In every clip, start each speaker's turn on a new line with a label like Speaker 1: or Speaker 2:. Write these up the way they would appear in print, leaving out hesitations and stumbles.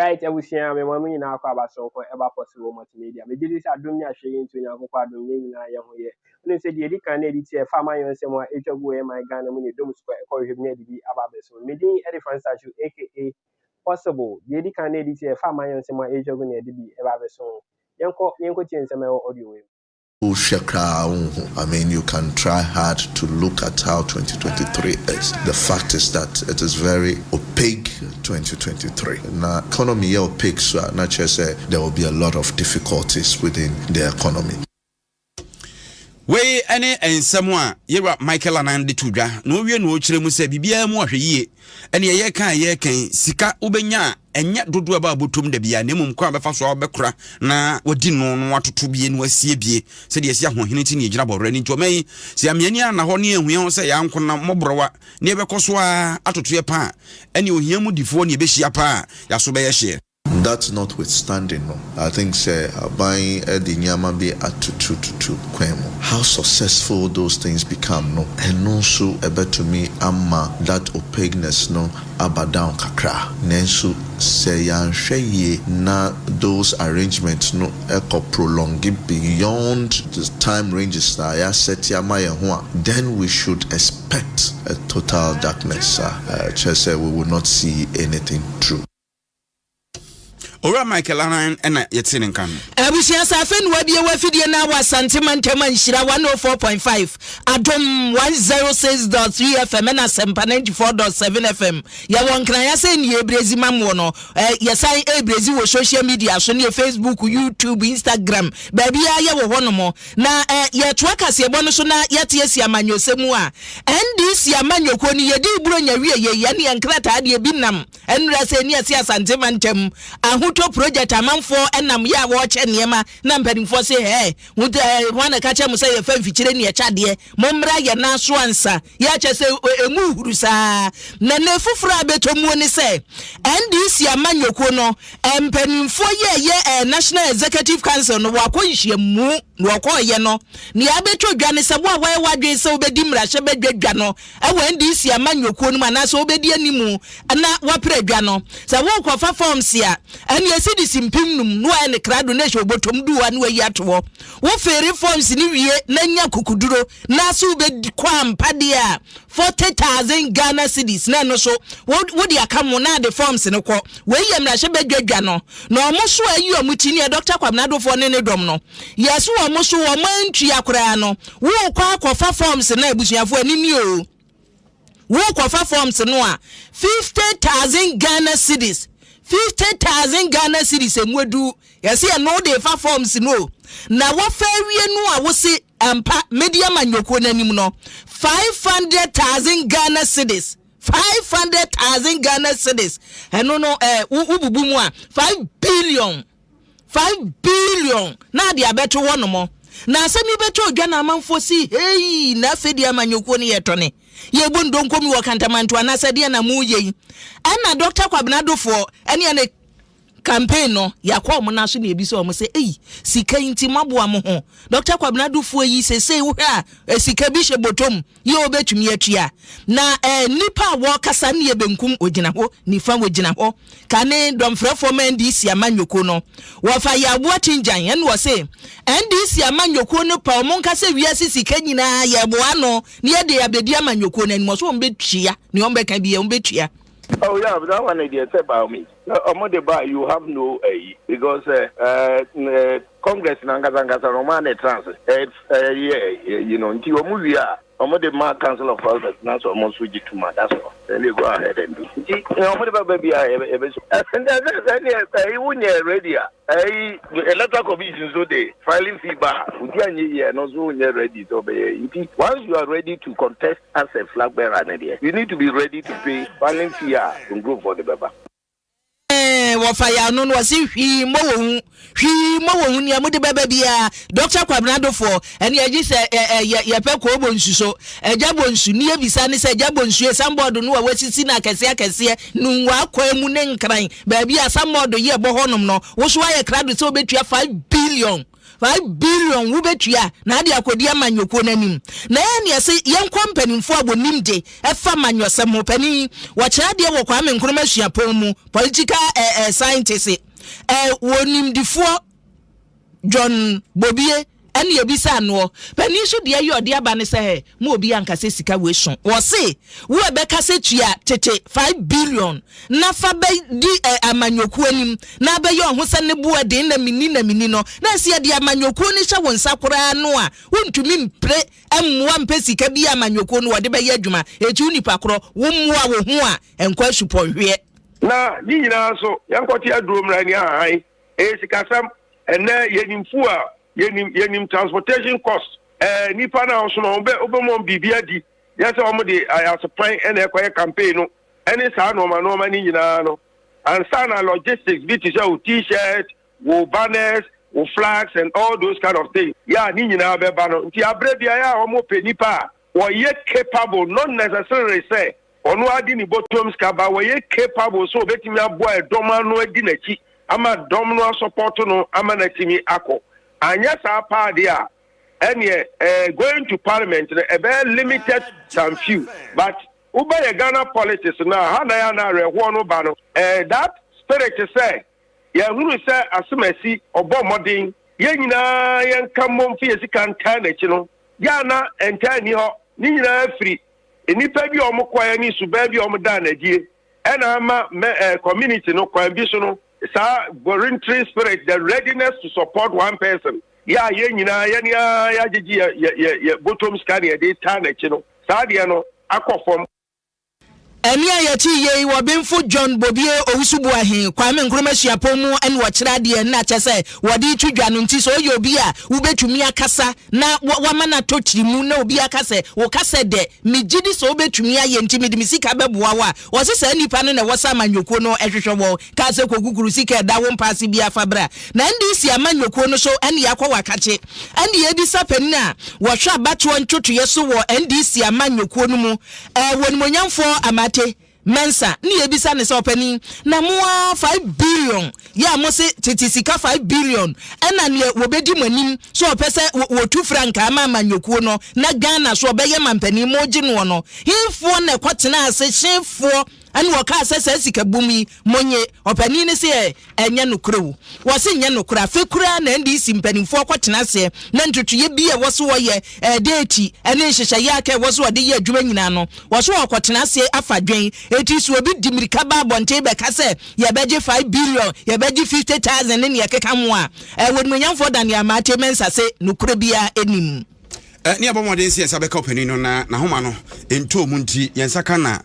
Speaker 1: Alright, I will share my mommy now about so for ever possible multimedia. Me did this I don't share into Yakuka doing na yahoye. When say the can edit a farmer and say more H of my Ghana money don't square or you need to be about this. Me did elephant statue aka possible. The can edit a farmer and say more H of need to be about the song. Yanko change some audio.
Speaker 2: I mean, you can try hard to look at how 2023 is. The fact is that it is very opaque 2023. Now, economy is opaque, so not just say there will be a lot of difficulties within the economy.
Speaker 3: We and someone you're Michael and Andy Tuja. No, we know Chile Musa Bibia more ye. And ye can Sika Ubenya. And yet do about Butum de Bia, Nemum Kwaba Faso Becra, na what didn't know what to be in West CB, said yes, young Hinity Jabber running to me. See, I'm Yania, Nahoni, and we all say, Uncle Mobrowa, never Coswa, out of your pa, and you hear Mudifoni Beshiapa, Yasubayashire.
Speaker 2: That's notwithstanding, no. I think say buying the Nyamabi at 2 Kwemo. How successful those things become, no, and also about to me amma that opaqueness, no, abadown kakra. Nensu say sheye na those arrangements, no, echo prolong it beyond the time ranges that I set yamaya hua. Then we should expect a total darkness. Just say we will not see anything true.
Speaker 3: Ora Michael and Yatin can.
Speaker 4: Abusia Safen Wadi Wafidi na wa Santimanteman Shira 104.5 Adom 106.3 FM and Asempa 94.7 FM. Ya wankna ya say ni Ebrezi mamono. Ya say Ebrezi wo social media so ni Facebook, YouTube, Instagram. Baby ya wo hono mo. Na ya twaka se bono so na yatiesi amanyo semu a. NDC amanyo ko ni yedi buro nya wie ye ya ni enkrata ade binam. Enra se ni asia Santimantem to project amanfo enam ya wo che niema na mpanimfo se hey wana ka che mo se ye fam fichire ne chade momra ye na so ansa ya che se emu huru sa na ne fufura betomu ni se NDC amanyoko no mpanimfo ye National Executive Council no wakonhie mu no wakoye no ne abetwa dwane se bo awaye wadwe se obedi mrahye bedwadwa no e NDC amanyoko no na so obedi animu na wapre dwa no se wo kofa forms ya ye sidi simpim num no ene krado na hwe botom duwa no ayi ato wo fere forms ni wie na nya kukuduro na so be kwa mpade a 40,000 Ghana cedis na no so wo dia kamo na the forms no ko we yem na hye bedwadwa no na omo so ayi omutini e Dr. Kwabnado fo ne dom no yeso omo so o mantu akora no wo kwa akofa forms na abusuafo anini o wo kofa forms no a 50,000 Ghana cedis 50,000 Ghana cedis emwedu yesi e no dey fa forms no na wo fa wie no a wo se ampa media manyoko nanim no 500,000 Ghana cedis 500,000 Ghana cedis eno no ububu mu a 5 billion na dia beto wono mo na asemi beto odwa na amanfo si hey na fedi amanyoko ne yetone ye bondo nkomi wo kantamanto anasa dia na mu ye ana Dr. Kwabnado fo ene ene campaign no yakwa mo na so na ebi so mo se sika nti maboa mo ho Dr. Kwabnado fo yi se wo ha sika bi hye botom ye obetumi atua na nipa wo kasa ne ye benkum ogina ho nifa ogina ho kane domfrefo NDC amanyoko no wo fa ya bo tinjan ene wo se NDC amanyoko no pa mo nkasa wiase sika nyina ye boa no ne ye de abedi amanyoko no animo so ombetua ne ombeka bi ye ombetua.
Speaker 5: Oh yeah, but that one idea say about me. You have no because Congress Nangazanga Roman trans. You know, until movie the Council of Elders now almost switch to my that's all. Then you go ahead and do. You know, baby, and then you ready. Electoral commission so they filing feedback. Ready to be. Once you are ready to contest as a flag bearer, you need to be ready to pay filing fee and go for the baba.
Speaker 4: Wafaya no wasi hwi mo ni amode baba bia Dr. Kwabnado for ene agi se ye pe ko bonsu ejabonsu ni ebisa ni se ejabonsu esambod no wasisi na kese nunwa akwa mu ne nkran ba bia samod ye bo honom no wo so aye krado se obetua 5 billion 5 billion wubetua na ade akodi amanyoko nanim na ya se yen kwampanimfo abonim de efa manyosem pani wo kira de wo Kwame Nkrumah suapon mu political scientist wonimdifo John Bobie ene yebisa no pani so de ayo de aba ne se mo obi ankase sika we so wo se wo ebeka se tua tete 5 billion na fa be di amanyoku anim na be yo ho se ne bu ade na mini no na se de amanyoku ni hye won sakora no a wontumi mpre amwa mpe sika bi amanyoku no wo de be ye adwuma etu nipa kro wo mwa wo ho a enkwa suponhwe
Speaker 5: na ni nyina so yankoti adrom ra ni ahan sikasam ene yenimfu a yenim transportation cost nipa na so no obemo bibia di yesa omo de ayasepan ene ekoye campaign no ene sa no ma ni nyina no and sana logistics bit is t-shirt wo banners wo flags and all those kind of things ya ni nyina be ba no nti abre bia ya omo pe nipa wo ye capable not necessarily say onu adi ni bottom skaba wo ye capable so betimi abo edoma no adi nachi ama dom no support no ama na timi akọ anya sa pa dia ene going to parliament a very limited some few but uba ye Ghana politics na ha na ya na reho no ba no that spirit say ya huru say asemasi obo modern ye nyina ye nkamom fi esika nta na chi no ya na enta ni ho ni nyina afiri enipa bi omkoya ni suba bi omda na die ena ama community no kwa bi so no sa voluntary spirit, the readiness to support one person. Yeah, ya jiji ya bottom scan ya de tana chino. Sa dia no akofom.
Speaker 4: Emia yeti ye wo benfo John Bobie owusubu ahin Kwame Nkrumah suapon mu ene wo kira de na kyese wo di twudwa no nti so ye obi a wo betumi akasa na wa mana to kirimu na obi akase wo kase de megidi so wo betumi aye nti me de misika beboa wa wo se sa nipa no na wo sa manyoko no ehwehwe wo ka se kokukuru sika da wo mpaase bi afabra na NDC amanyoko no so ene yakwa wakache ene ye bi sapani na wo hwa bato ntwoto yeso wo NDC amanyoko no mu wonimonyamfo amate Mensa ni ebisa ne so pani na moa 5 billion ya mo se titisika 5 billion ena ne wobedi manim so opese wo 2 franc ama manyokuo no na Ghana so obeye mampani mo gi no no hifo na kwatena ase hifo ani waka asese sika bumi monye opani ne se enye nokro wo se nye nokra fekura na NDC mpanimfo kwatena ase na ntutuye bi e wo so wo ye date ene hyehyɛ ya ka wo so wo de ye adwuma nyina no wo so wo kwatena ase afadwen eti so obi dimirika ba bonte be ka se ye beje 5 billion ye beje 50,000 ne ye keka mo a wonimonyamfo dan ya ma temensa se nokro bia enim
Speaker 3: ni abomoden se yesa beka opani no na homa no ento munti yensaka na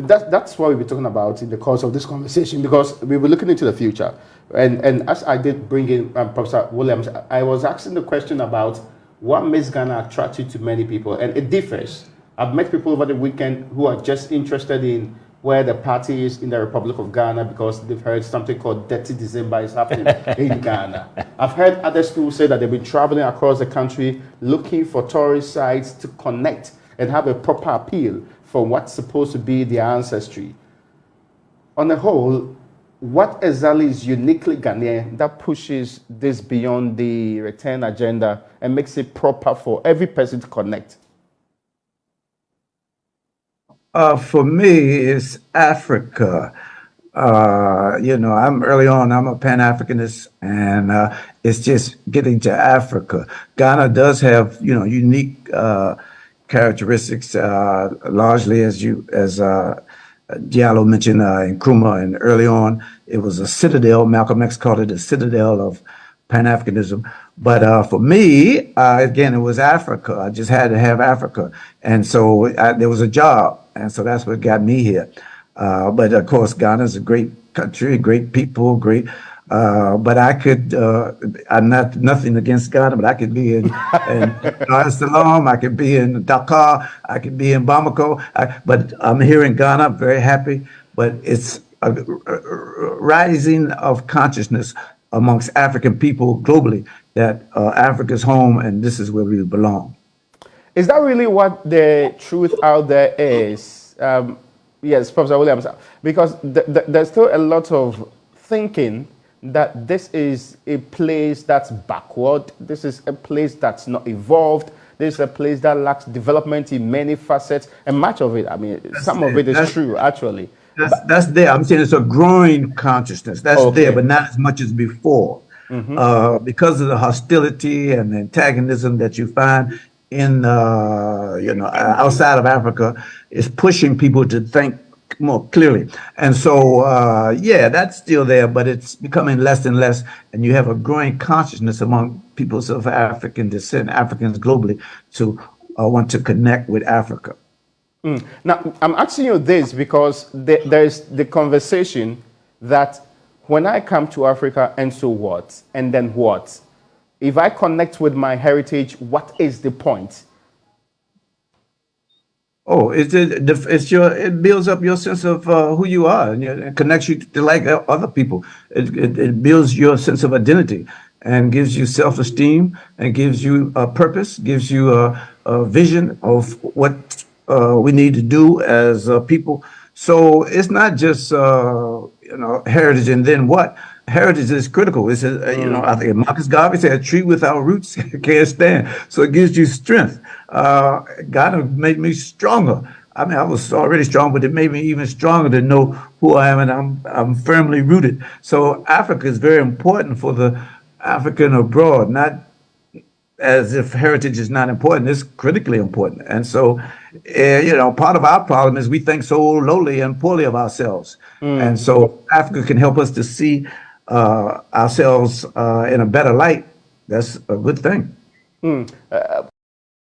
Speaker 6: That's what we'll be talking about in the course of this conversation, because we were looking into the future. And as I did bring in Professor Williams, I was asking the question about what makes Ghana attractive to many people, and it differs. I've met people over the weekend who are just interested in where the party is in the Republic of Ghana because they've heard something called Dirty December is happening in Ghana. I've heard others who say that they've been traveling across the country looking for tourist sites to connect and have a proper appeal for what's supposed to be their ancestry. On the whole, what exactly is uniquely Ghanaian that pushes this beyond the return agenda and makes it proper for every person to connect?
Speaker 7: For me, it's Africa. I'm early on, I'm a Pan-Africanist, and it's just getting to Africa. Ghana does have, unique characteristics, largely as Diallo mentioned in Nkrumah, and early on, it was a citadel. Malcolm X called it a citadel of Pan-Africanism. But for me, again, it was Africa. I just had to have Africa. And so there was a job. And so that's what got me here. But of course, Ghana's a great country, great people, great. But I could, I'm not nothing against Ghana, but I could be in Dar es Salaam, I could be in Dakar, I could be in Bamako. But I'm here in Ghana, I'm very happy. But it's a rising of consciousness amongst African people globally that Africa's home and this is where we belong.
Speaker 6: Is that really what the truth out there is? Yes, Professor Williams, because there's still a lot of thinking that this is a place that's backward, this is a place that's not evolved, this is a place that lacks development in many facets, and much of it, I mean, some of it is true, actually.
Speaker 7: That's there. I'm saying it's a growing consciousness. That's there, but not as much as before. Because of the hostility and the antagonism that you find in, outside of Africa, is pushing people to think more clearly. And so, that's still there, but it's becoming less and less. And you have a growing consciousness among peoples of African descent, Africans globally, to want to connect with Africa.
Speaker 6: Now, I'm asking you this because there's the conversation that when I come to Africa, and so what? And then what? If I connect with my heritage, what is the point?
Speaker 7: Oh, it builds up your sense of who you are, and it connects you to like other people. It builds your sense of identity and gives you self-esteem and gives you a purpose, gives you a vision of what we need to do as people. So it's not just heritage and then what. Heritage is critical. It's I think Marcus Garvey said, "A tree without roots can't stand." So it gives you strength. God made me stronger. I mean, I was already strong, but it made me even stronger to know who I am, and I'm firmly rooted. So Africa is very important for the African abroad, not as if heritage is not important. It's critically important. And so, part of our problem is we think so lowly and poorly of ourselves. And so Africa can help us to see ourselves in a better light. That's a good thing.